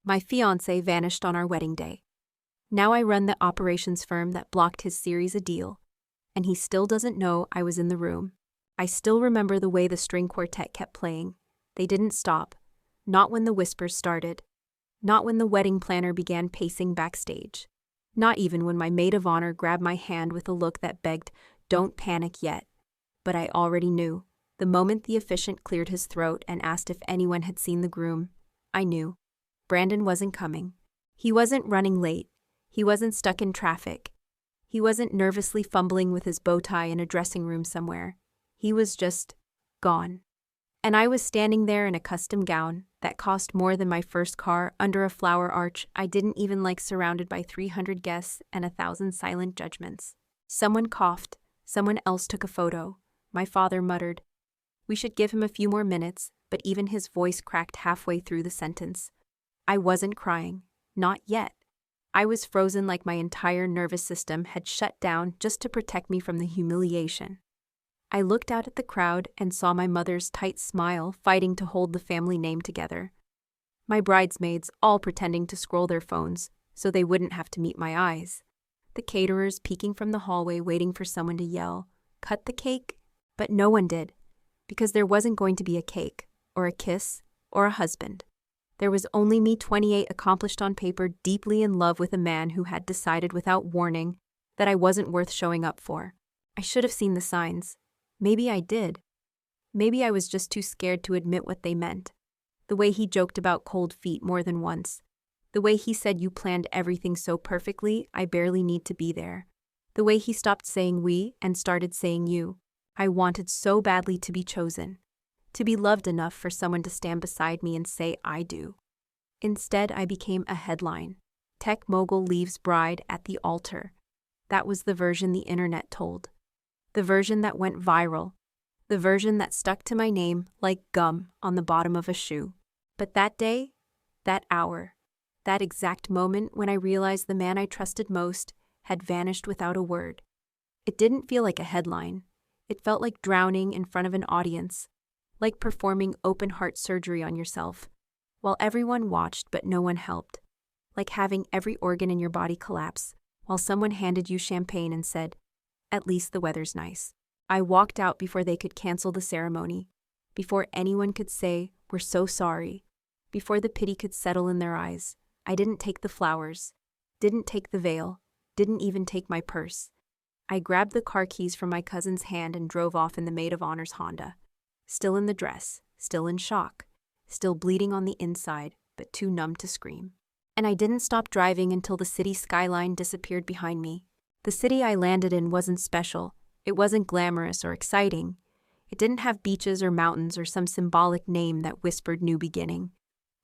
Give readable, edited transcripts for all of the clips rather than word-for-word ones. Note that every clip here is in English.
My fiancé vanished on our wedding day. Now I run the operations firm that blocked his series a deal, and he still doesn't know I was in the room. I still remember the way the string quartet kept playing. They didn't stop, not when the whispers started, not when the wedding planner began pacing backstage, not even when my maid of honor grabbed my hand with a look that begged, "Don't panic yet." But I already knew. The moment the officiant cleared his throat and asked if anyone had seen the groom, I knew. Brandon wasn't coming. He wasn't running late. He wasn't stuck in traffic. He wasn't nervously fumbling with his bow tie in a dressing room somewhere. He was just gone. And I was standing there in a custom gown that cost more than my first car under a flower arch I didn't even like, surrounded by 300 guests and 1,000 silent judgments. Someone coughed. Someone else took a photo. My father muttered, "We should give him a few more minutes," but even his voice cracked halfway through the sentence. I wasn't crying. Not yet. I was frozen, like my entire nervous system had shut down just to protect me from the humiliation. I looked out at the crowd and saw my mother's tight smile fighting to hold the family name together. My bridesmaids all pretending to scroll their phones so they wouldn't have to meet my eyes. The caterers peeking from the hallway waiting for someone to yell, "Cut the cake?" But no one did, because there wasn't going to be a cake, or a kiss, or a husband. There was only me, 28, accomplished on paper, deeply in love with a man who had decided without warning that I wasn't worth showing up for. I should have seen the signs. Maybe I did. Maybe I was just too scared to admit what they meant. The way he joked about cold feet more than once. The way he said, "You planned everything so perfectly, I barely need to be there." The way he stopped saying "we" and started saying "you." I wanted so badly to be chosen. To be loved enough for someone to stand beside me and say, "I do." Instead, I became a headline. Tech mogul leaves bride at the altar. That was the version the internet told. The version that went viral. The version that stuck to my name like gum on the bottom of a shoe. But that day, that hour, that exact moment when I realized the man I trusted most had vanished without a word. It didn't feel like a headline. It felt like drowning in front of an audience. Like performing open-heart surgery on yourself, while everyone watched but no one helped. Like having every organ in your body collapse, while someone handed you champagne and said, "At least the weather's nice." I walked out before they could cancel the ceremony, before anyone could say, "We're so sorry," before the pity could settle in their eyes. I didn't take the flowers, didn't take the veil, didn't even take my purse. I grabbed the car keys from my cousin's hand and drove off in the maid of honor's Honda. Still in the dress, still in shock, still bleeding on the inside, but too numb to scream. And I didn't stop driving until the city skyline disappeared behind me. The city I landed in wasn't special. It wasn't glamorous or exciting. It didn't have beaches or mountains or some symbolic name that whispered new beginning.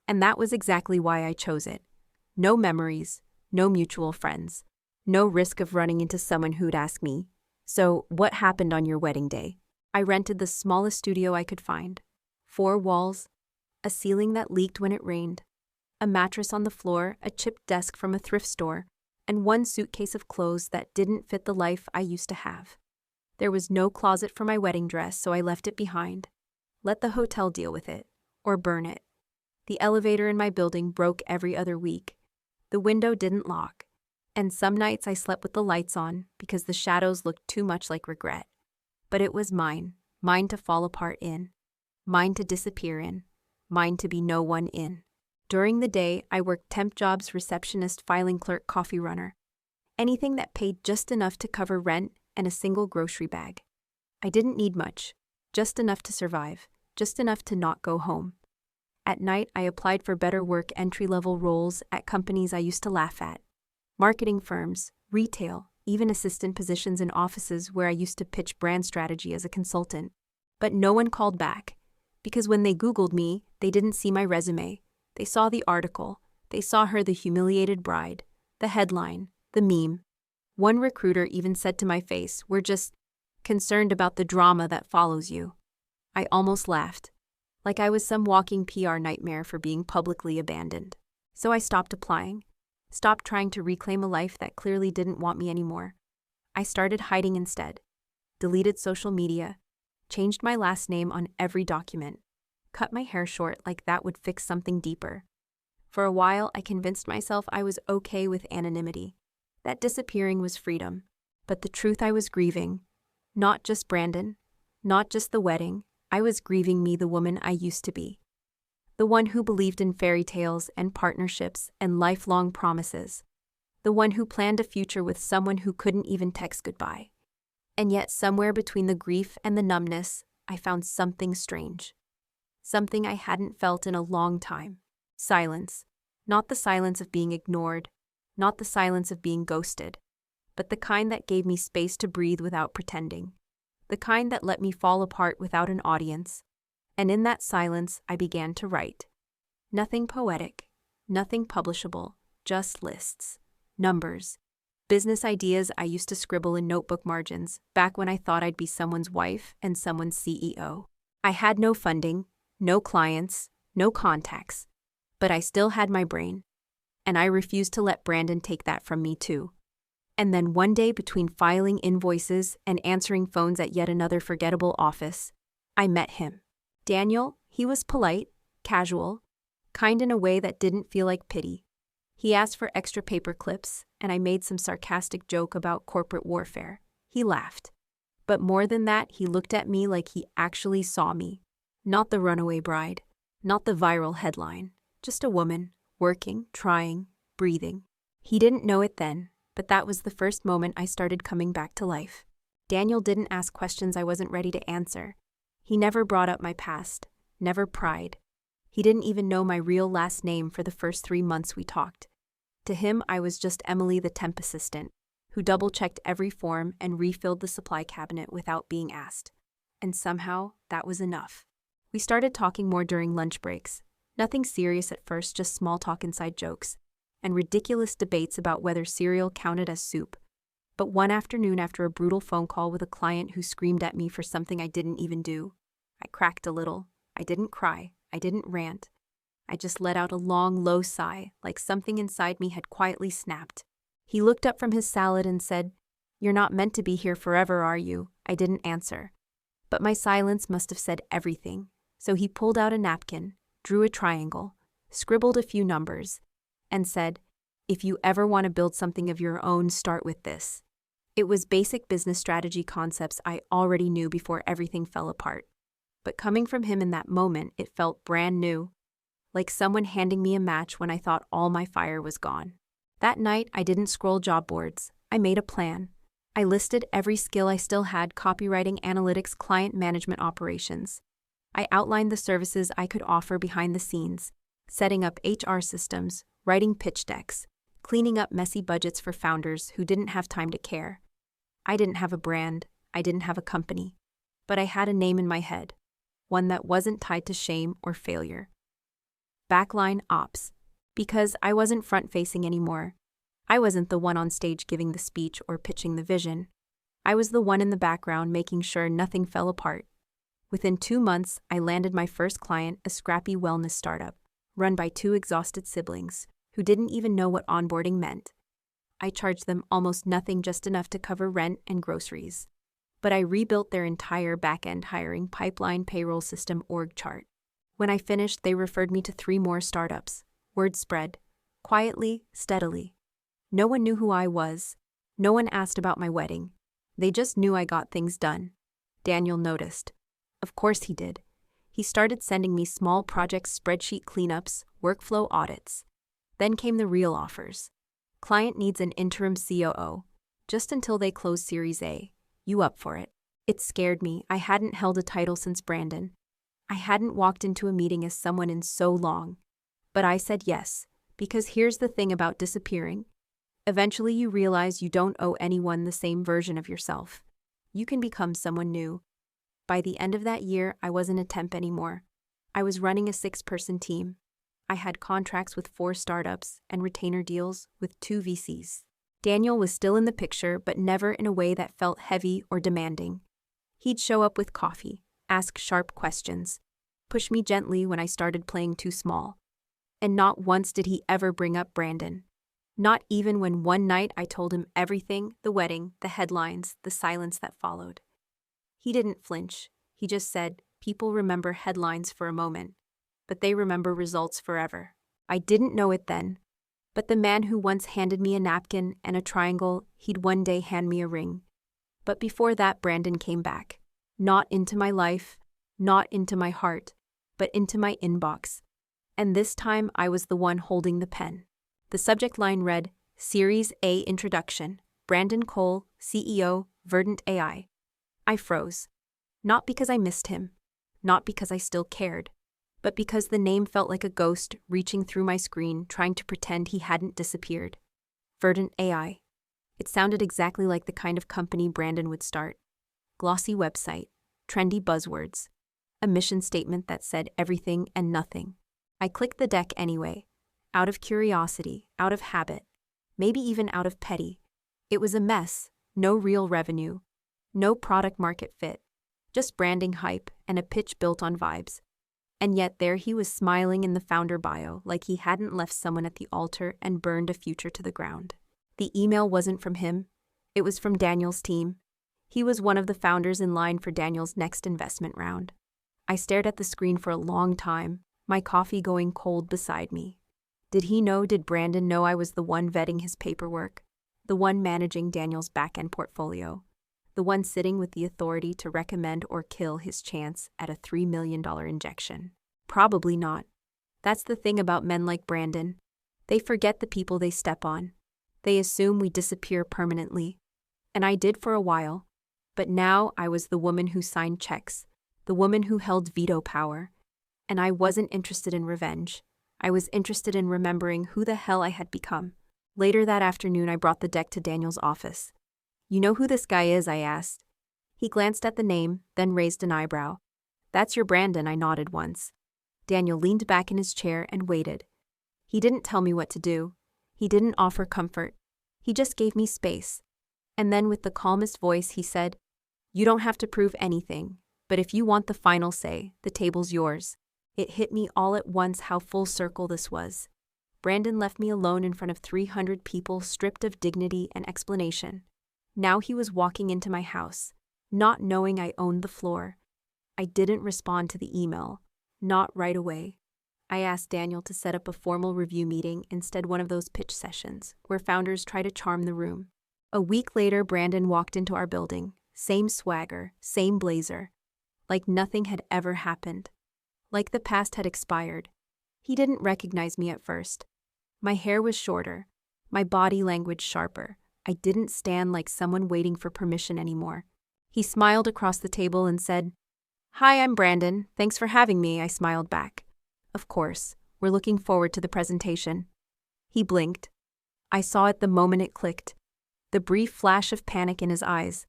And that was exactly why I chose it. No memories, no mutual friends, no risk of running into someone who'd ask me, "So, what happened on your wedding day?" I rented the smallest studio I could find. 4 walls, a ceiling that leaked when it rained, a mattress on the floor, a chipped desk from a thrift store, and 1 suitcase of clothes that didn't fit the life I used to have. There was no closet for my wedding dress, so I left it behind. Let the hotel deal with it, or burn it. The elevator in my building broke every other week. The window didn't lock, and some nights I slept with the lights on because the shadows looked too much like regret. But it was mine to fall apart in, mine to disappear in, mine to be no one in. During the day, I worked temp jobs: receptionist, filing clerk, coffee runner. Anything that paid just enough to cover rent and a single grocery bag. I didn't need much, just enough to survive, just enough to not go home. At night, I applied for better work, entry-level roles at companies I used to laugh at. Marketing firms, retail, even assistant positions in offices where I used to pitch brand strategy as a consultant. But no one called back, because when they Googled me, they didn't see my resume. They saw the article. They saw her, the humiliated bride, the headline, the meme. One recruiter even said to my face, "We're just concerned about the drama that follows you." I almost laughed, like I was some walking PR nightmare for being publicly abandoned. So I stopped applying. Stopped trying to reclaim a life that clearly didn't want me anymore. I started hiding instead. Deleted social media. Changed my last name on every document. Cut my hair short like that would fix something deeper. For a while, I convinced myself I was okay with anonymity, that disappearing was freedom. But the truth, I was grieving. Not just Brandon, not just the wedding, I was grieving me, the woman I used to be. The one who believed in fairy tales and partnerships and lifelong promises. The one who planned a future with someone who couldn't even text goodbye. And yet, somewhere between the grief and the numbness, I found something strange. Something I hadn't felt in a long time. Silence. Not the silence of being ignored, not the silence of being ghosted, but the kind that gave me space to breathe without pretending. The kind that let me fall apart without an audience. And in that silence, I began to write. Nothing poetic, nothing publishable, just lists, numbers, business ideas I used to scribble in notebook margins back when I thought I'd be someone's wife and someone's CEO. I had no funding, no clients, no contacts, but I still had my brain, and I refused to let Brandon take that from me too. And then one day, between filing invoices and answering phones at yet another forgettable office, I met him. Daniel, he was polite, casual, kind in a way that didn't feel like pity. He asked for extra paper clips, and I made some sarcastic joke about corporate warfare. He laughed. But more than that, he looked at me like he actually saw me. Not the runaway bride, not the viral headline, just a woman, working, trying, breathing. He didn't know it then, but that was the first moment I started coming back to life. Daniel didn't ask questions I wasn't ready to answer. He never brought up my past, never pried. He didn't even know my real last name for the first 3 months we talked. To him, I was just Emily, the temp assistant, who double-checked every form and refilled the supply cabinet without being asked. And somehow, that was enough. We started talking more during lunch breaks. Nothing serious at first, just small talk, inside jokes, and ridiculous debates about whether cereal counted as soup. But one afternoon, after a brutal phone call with a client who screamed at me for something I didn't even do, I cracked a little. I didn't cry. I didn't rant. I just let out a long, low sigh, like something inside me had quietly snapped. He looked up from his salad and said, "You're not meant to be here forever, are you?" I didn't answer. But my silence must have said everything. So he pulled out a napkin, drew a triangle, scribbled a few numbers, and said, "If you ever want to build something of your own, start with this." It was basic business strategy concepts I already knew before everything fell apart. But coming from him in that moment, it felt brand new, like someone handing me a match when I thought all my fire was gone. That night, I didn't scroll job boards. I made a plan. I listed every skill I still had: copywriting, analytics, client management, operations. I outlined the services I could offer behind the scenes, setting up HR systems, writing pitch decks, cleaning up messy budgets for founders who didn't have time to care. I didn't have a brand, I didn't have a company, but I had a name in my head, one that wasn't tied to shame or failure. Backline ops, because I wasn't front-facing anymore. I wasn't the one on stage giving the speech or pitching the vision. I was the one in the background making sure nothing fell apart. Within 2 months, I landed my first client, a scrappy wellness startup, run by 2 exhausted siblings who didn't even know what onboarding meant. I charged them almost nothing, just enough to cover rent and groceries. But I rebuilt their entire back-end hiring pipeline, payroll system, org chart. When I finished, they referred me to 3 more startups. Word spread, quietly, steadily. No one knew who I was. No one asked about my wedding. They just knew I got things done. Daniel noticed. Of course he did. He started sending me small projects, spreadsheet cleanups, workflow audits. Then came the real offers. Client needs an interim COO. Just until they close Series A. You up for it? It scared me. I hadn't held a title since Brandon. I hadn't walked into a meeting as someone in so long. But I said yes, because here's the thing about disappearing. Eventually you realize you don't owe anyone the same version of yourself. You can become someone new. By the end of that year, I wasn't a temp anymore. I was running a 6-person team. I had contracts with 4 startups and retainer deals with 2 VCs. Daniel was still in the picture, but never in a way that felt heavy or demanding. He'd show up with coffee, ask sharp questions, push me gently when I started playing too small. And not once did he ever bring up Brandon. Not even when one night I told him everything: the wedding, the headlines, the silence that followed. He didn't flinch. He just said, "People remember headlines for a moment, but they remember results forever." I didn't know it then, but the man who once handed me a napkin and a triangle, he'd one day hand me a ring. But before that, Brandon came back. Not into my life, not into my heart, but into my inbox. And this time I was the one holding the pen. The subject line read, Series A Introduction, Brandon Cole, CEO, Verdant AI. I froze. Not because I missed him, not because I still cared, but because the name felt like a ghost reaching through my screen trying to pretend he hadn't disappeared. Verdant AI. It sounded exactly like the kind of company Brandon would start. Glossy website, trendy buzzwords, a mission statement that said everything and nothing. I clicked the deck anyway, out of curiosity, out of habit, maybe even out of petty. It was a mess, no real revenue, no product market fit, just branding hype and a pitch built on vibes. And yet there he was smiling in the founder bio like he hadn't left someone at the altar and burned a future to the ground. The email wasn't from him, it was from Daniel's team. He was one of the founders in line for Daniel's next investment round. I stared at the screen for a long time, my coffee going cold beside me. Did Brandon know I was the one vetting his paperwork, the one managing Daniel's back-end portfolio, the one sitting with the authority to recommend or kill his chance at a $3 million injection? Probably not. That's the thing about men like Brandon. They forget the people they step on. They assume we disappear permanently. And I did for a while. But now I was the woman who signed checks, the woman who held veto power. And I wasn't interested in revenge. I was interested in remembering who the hell I had become. Later that afternoon, I brought the deck to Daniel's office. You know who this guy is? I asked. He glanced at the name, then raised an eyebrow. That's your Brandon, I nodded once. Daniel leaned back in his chair and waited. He didn't tell me what to do. He didn't offer comfort. He just gave me space. And then with the calmest voice, he said, You don't have to prove anything, but if you want the final say, the table's yours. It hit me all at once how full circle this was. Brandon left me alone in front of 300 people, stripped of dignity and explanation. Now he was walking into my house, not knowing I owned the floor. I didn't respond to the email, not right away. I asked Daniel to set up a formal review meeting, instead one of those pitch sessions, where founders try to charm the room. A week later, Brandon walked into our building, same swagger, same blazer, like nothing had ever happened. Like the past had expired. He didn't recognize me at first. My hair was shorter, my body language sharper. I didn't stand like someone waiting for permission anymore. He smiled across the table and said, Hi, I'm Brandon. Thanks for having me, I smiled back. Of course, we're looking forward to the presentation. He blinked. I saw it the moment it clicked. The brief flash of panic in his eyes.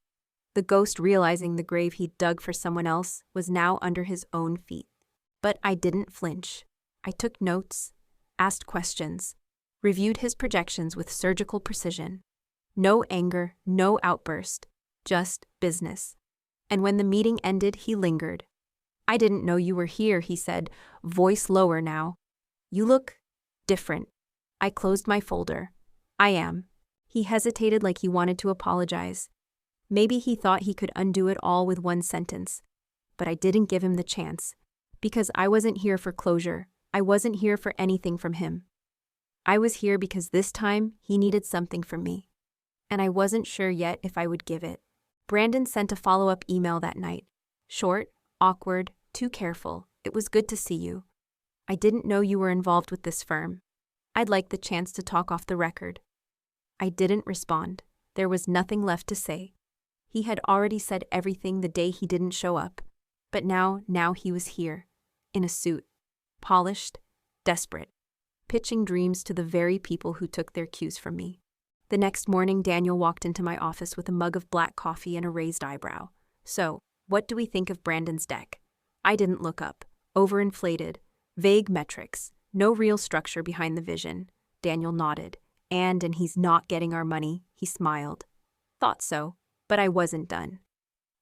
The ghost realizing the grave he'd dug for someone else was now under his own feet. But I didn't flinch. I took notes, asked questions, reviewed his projections with surgical precision. No anger, no outburst, just business. And when the meeting ended, he lingered. I didn't know you were here, he said, voice lower now. You look different. I closed my folder. I am. He hesitated like he wanted to apologize. Maybe he thought he could undo it all with one sentence. But I didn't give him the chance. Because I wasn't here for closure. I wasn't here for anything from him. I was here because this time he needed something from me. And I wasn't sure yet if I would give it. Brandon sent a follow-up email that night. Short, awkward, too careful. It was good to see you. I didn't know you were involved with this firm. I'd like the chance to talk off the record. I didn't respond. There was nothing left to say. He had already said everything the day he didn't show up. But now he was here, in a suit, polished, desperate, pitching dreams to the very people who took their cues from me. The next morning, Daniel walked into my office with a mug of black coffee and a raised eyebrow. So, what do we think of Brandon's deck? I didn't look up. Overinflated, vague metrics, no real structure behind the vision. Daniel nodded. And he's not getting our money, he smiled. Thought so, but I wasn't done.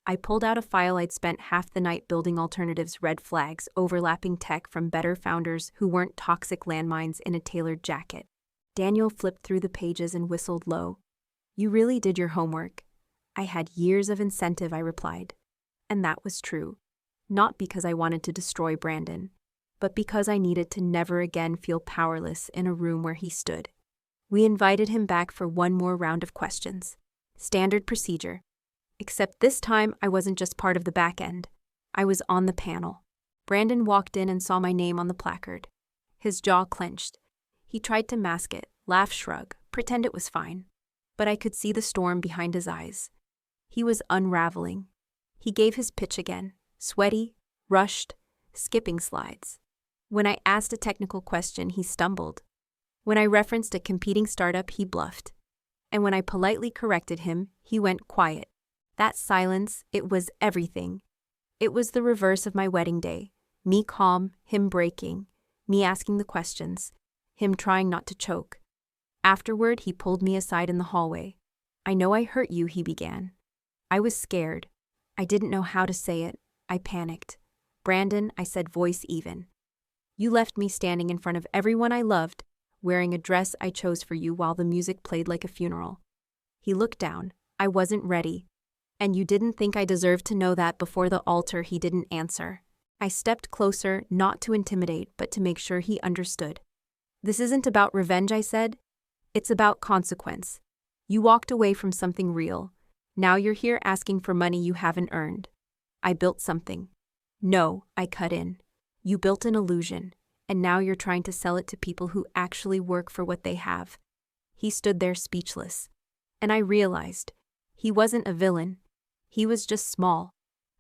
I pulled out a file I'd spent half the night building alternatives, red flags, overlapping tech from better founders who weren't toxic landmines in a tailored jacket. Daniel flipped through the pages and whistled low. You really did your homework. I had years of incentive, I replied. And that was true. Not because I wanted to destroy Brandon, but because I needed to never again feel powerless in a room where he stood. We invited him back for one more round of questions. Standard procedure. Except this time I wasn't just part of the back end. I was on the panel. Brandon walked in and saw my name on the placard. His jaw clenched. He tried to mask it, laugh, shrug, pretend it was fine. But I could see the storm behind his eyes. He was unraveling. He gave his pitch again, sweaty, rushed, skipping slides. When I asked a technical question, he stumbled. When I referenced a competing startup, he bluffed. And when I politely corrected him, he went quiet. That silence, it was everything. It was the reverse of my wedding day. Me calm, him breaking. Me asking the questions. Him trying not to choke. Afterward, he pulled me aside in the hallway. "I know I hurt you," he began. I was scared. I didn't know how to say it. I panicked. "Brandon," I said, voice even. "You left me standing in front of everyone I loved, wearing a dress I chose for you while the music played like a funeral." He looked down. I wasn't ready. "And you didn't think I deserved to know that before the altar?" He didn't answer. I stepped closer, not to intimidate, but to make sure he understood. "This isn't about revenge," I said. "It's about consequence. You walked away from something real. Now you're here asking for money you haven't earned. I built something." "No," I cut in. "You built an illusion, and now you're trying to sell it to people who actually work for what they have." He stood there speechless. And I realized, he wasn't a villain. He was just small.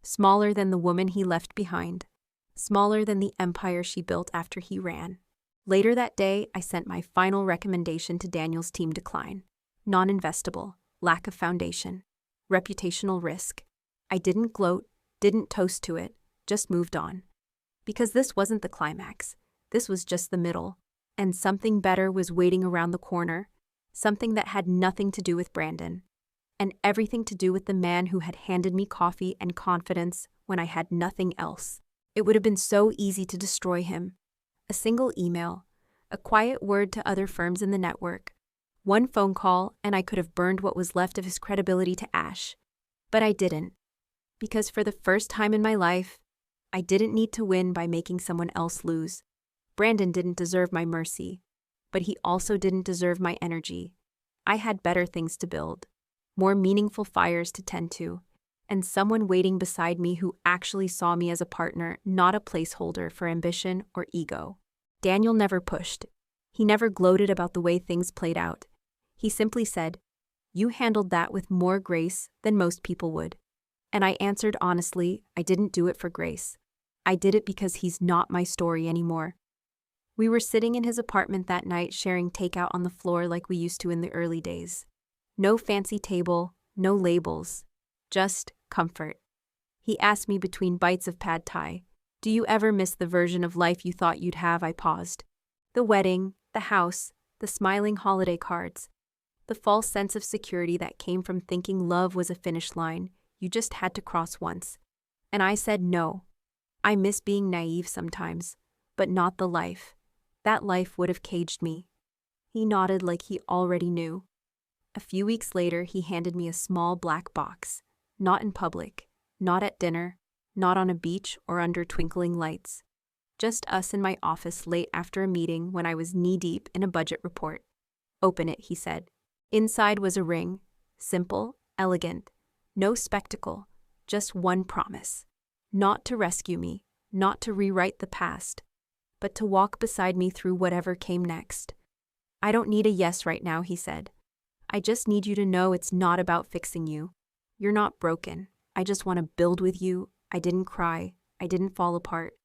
Smaller than the woman he left behind. Smaller than the empire she built after he ran. Later that day, I sent my final recommendation to Daniel's team: decline. Non-investable, lack of foundation, reputational risk. I didn't gloat, didn't toast to it, just moved on. Because this wasn't the climax. This was just the middle. And something better was waiting around the corner. Something that had nothing to do with Brandon. And everything to do with the man who had handed me coffee and confidence when I had nothing else. It would have been so easy to destroy him. A single email, a quiet word to other firms in the network, one phone call, and I could have burned what was left of his credibility to ash. But I didn't. Because for the first time in my life, I didn't need to win by making someone else lose. Brandon didn't deserve my mercy, but he also didn't deserve my energy. I had better things to build. More meaningful fires to tend to, and someone waiting beside me who actually saw me as a partner, not a placeholder for ambition or ego. Daniel never pushed. He never gloated about the way things played out. He simply said, "You handled that with more grace than most people would." And I answered honestly, I didn't do it for grace. I did it because he's not my story anymore. We were sitting in his apartment that night, sharing takeout on the floor like we used to in the early days. No fancy table, no labels, just comfort. He asked me between bites of pad thai, "Do you ever miss the version of life you thought you'd have?" I paused. The wedding, the house, the smiling holiday cards, the false sense of security that came from thinking love was a finish line you just had to cross once. And I said no. I miss being naive sometimes, but not the life. That life would have caged me. He nodded like he already knew. A few weeks later, he handed me a small black box. Not in public, not at dinner, not on a beach or under twinkling lights. Just us in my office late after a meeting when I was knee-deep in a budget report. "Open it," he said. Inside was a ring. Simple, elegant. No spectacle, just one promise. Not to rescue me, not to rewrite the past, but to walk beside me through whatever came next. "I don't need a yes right now," he said. "I just need you to know it's not about fixing you. You're not broken. I just want to build with you. I didn't cry. I didn't fall apart."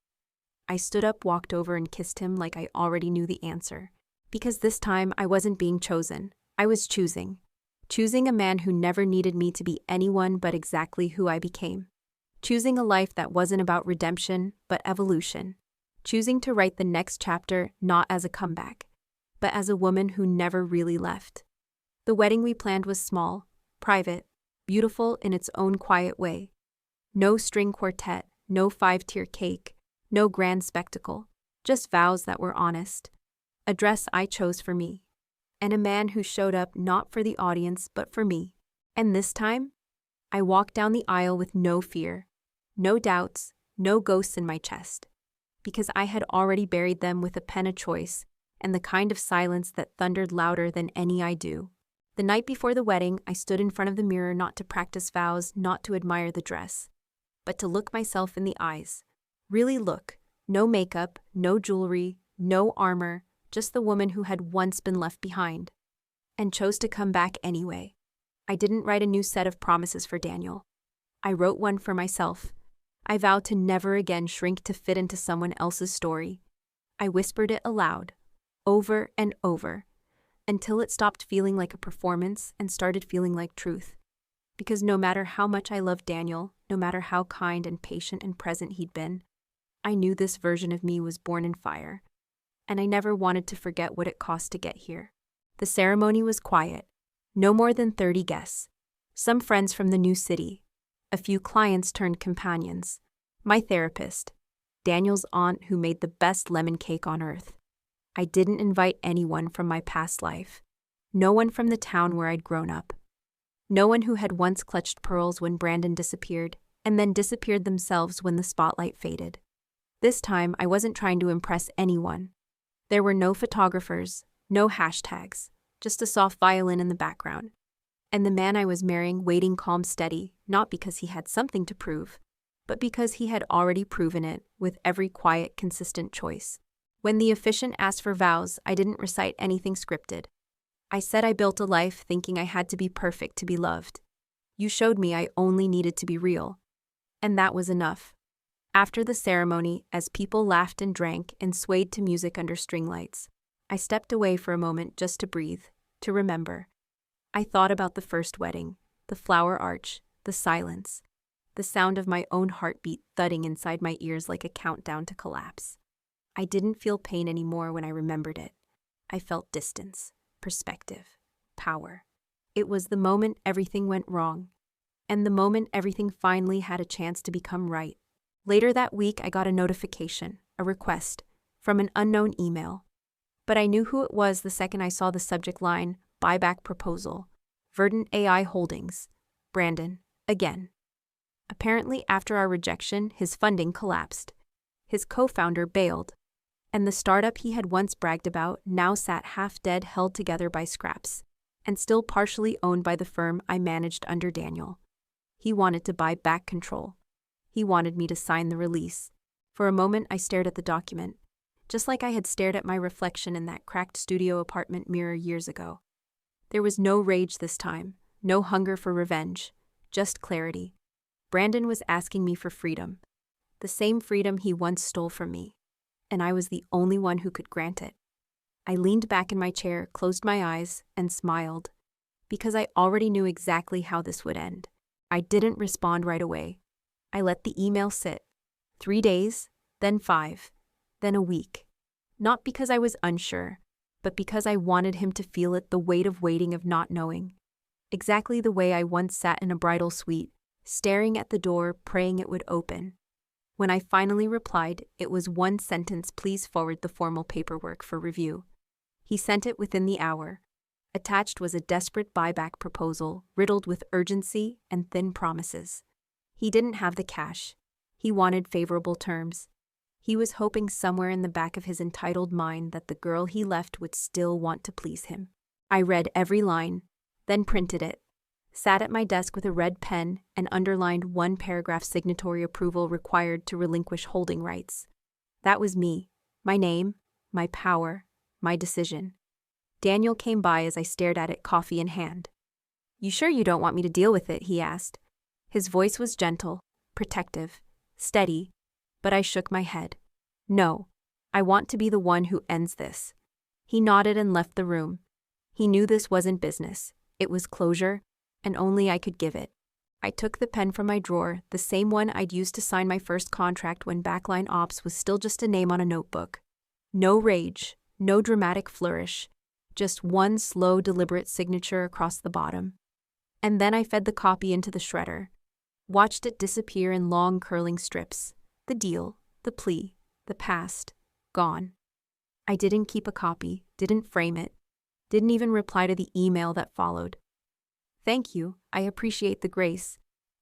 I stood up, walked over, and kissed him like I already knew the answer. Because this time I wasn't being chosen. I was choosing. Choosing a man who never needed me to be anyone but exactly who I became. Choosing a life that wasn't about redemption, but evolution. Choosing to write the next chapter not as a comeback, but as a woman who never really left. The wedding we planned was small, private, beautiful in its own quiet way. No string quartet, no 5-tier cake, no grand spectacle, just vows that were honest. A dress I chose for me. And a man who showed up not for the audience but for me. And this time, I walked down the aisle with no fear, no doubts, no ghosts in my chest. because I had already buried them with a pen of choice and the kind of silence that thundered louder than any I do. The night before the wedding, I stood in front of the mirror not to practice vows, not to admire the dress, but to look myself in the eyes. Really look. No makeup, no jewelry, no armor, just the woman who had once been left behind, and chose to come back anyway. I didn't write a new set of promises for Daniel. I wrote one for myself. I vowed to never again shrink to fit into someone else's story. I whispered it aloud, over and over, until it stopped feeling like a performance and started feeling like truth. Because no matter how much I loved Daniel, no matter how kind and patient and present he'd been, I knew this version of me was born in fire, and I never wanted to forget what it cost to get here. The ceremony was quiet. No more than 30 guests. Some friends from the new city. A few clients turned companions. My therapist. Daniel's aunt who made the best lemon cake on earth. I didn't invite anyone from my past life. No one from the town where I'd grown up. No one who had once clutched pearls when Brandon disappeared, and then disappeared themselves when the spotlight faded. This time, I wasn't trying to impress anyone. There were no photographers, no hashtags, just a soft violin in the background. And the man I was marrying waiting calm steady, not because he had something to prove, but because he had already proven it with every quiet, consistent choice. When the officiant asked for vows, I didn't recite anything scripted. I said I built a life thinking I had to be perfect to be loved. You showed me I only needed to be real. And that was enough. After the ceremony, as people laughed and drank and swayed to music under string lights, I stepped away for a moment just to breathe, to remember. I thought about the first wedding, the flower arch, the silence, the sound of my own heartbeat thudding inside my ears like a countdown to collapse. I didn't feel pain anymore when I remembered it. I felt distance, perspective, power. It was the moment everything went wrong, and the moment everything finally had a chance to become right. Later that week, I got a notification, a request, from an unknown email. But I knew who it was the second I saw the subject line, buyback proposal, Verdant AI Holdings, Brandon, again. Apparently, after our rejection, his funding collapsed. His co-founder bailed, and the startup he had once bragged about now sat half-dead, held together by scraps, and still partially owned by the firm I managed under Daniel. He wanted to buy back control. He wanted me to sign the release. For a moment, I stared at the document, just like I had stared at my reflection in that cracked studio apartment mirror years ago. There was no rage this time, no hunger for revenge, just clarity. Brandon was asking me for freedom, the same freedom he once stole from me, and I was the only one who could grant it. I leaned back in my chair, closed my eyes, and smiled, because I already knew exactly how this would end. I didn't respond right away. I let the email sit. 3 days, then 5, then a week. Not because I was unsure, but because I wanted him to feel it, the weight of waiting, of not knowing. Exactly the way I once sat in a bridal suite, staring at the door, praying it would open. When I finally replied, it was one sentence: please forward the formal paperwork for review. He sent it within the hour. Attached was a desperate buyback proposal, riddled with urgency and thin promises. He didn't have the cash. He wanted favorable terms. He was hoping somewhere in the back of his entitled mind that the girl he left would still want to please him. I read every line, then printed it, sat at my desk with a red pen and underlined one paragraph: signatory approval required to relinquish holding rights. That was me, my name, my power, my decision. Daniel came by as I stared at it, coffee in hand. "You sure you don't want me to deal with it?" he asked. His voice was gentle, protective, steady, but I shook my head. "No, I want to be the one who ends this." He nodded and left the room. He knew this wasn't business. It was closure, and only I could give it. I took the pen from my drawer, the same one I'd used to sign my first contract when Backline Ops was still just a name on a notebook. No rage, no dramatic flourish, just one slow, deliberate signature across the bottom. And then I fed the copy into the shredder, watched it disappear in long, curling strips. The deal, the plea, the past, gone. I didn't keep a copy, didn't frame it, didn't even reply to the email that followed. "Thank you, I appreciate the grace."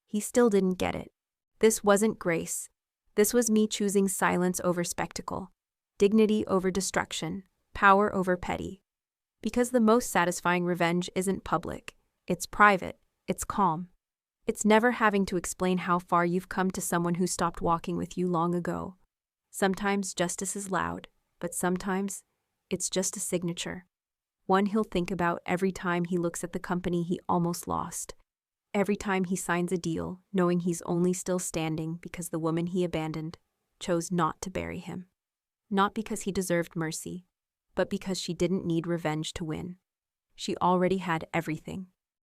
He still didn't get it. This wasn't grace. This was me choosing silence over spectacle, dignity over destruction, power over petty. Because the most satisfying revenge isn't public, it's private, it's calm. It's never having to explain how far you've come to someone who stopped walking with you long ago. Sometimes justice is loud, but sometimes it's just a signature. One he'll think about every time he looks at the company he almost lost. Every time he signs a deal, knowing he's only still standing because the woman he abandoned chose not to bury him. Not because he deserved mercy, but because she didn't need revenge to win. She already had everything.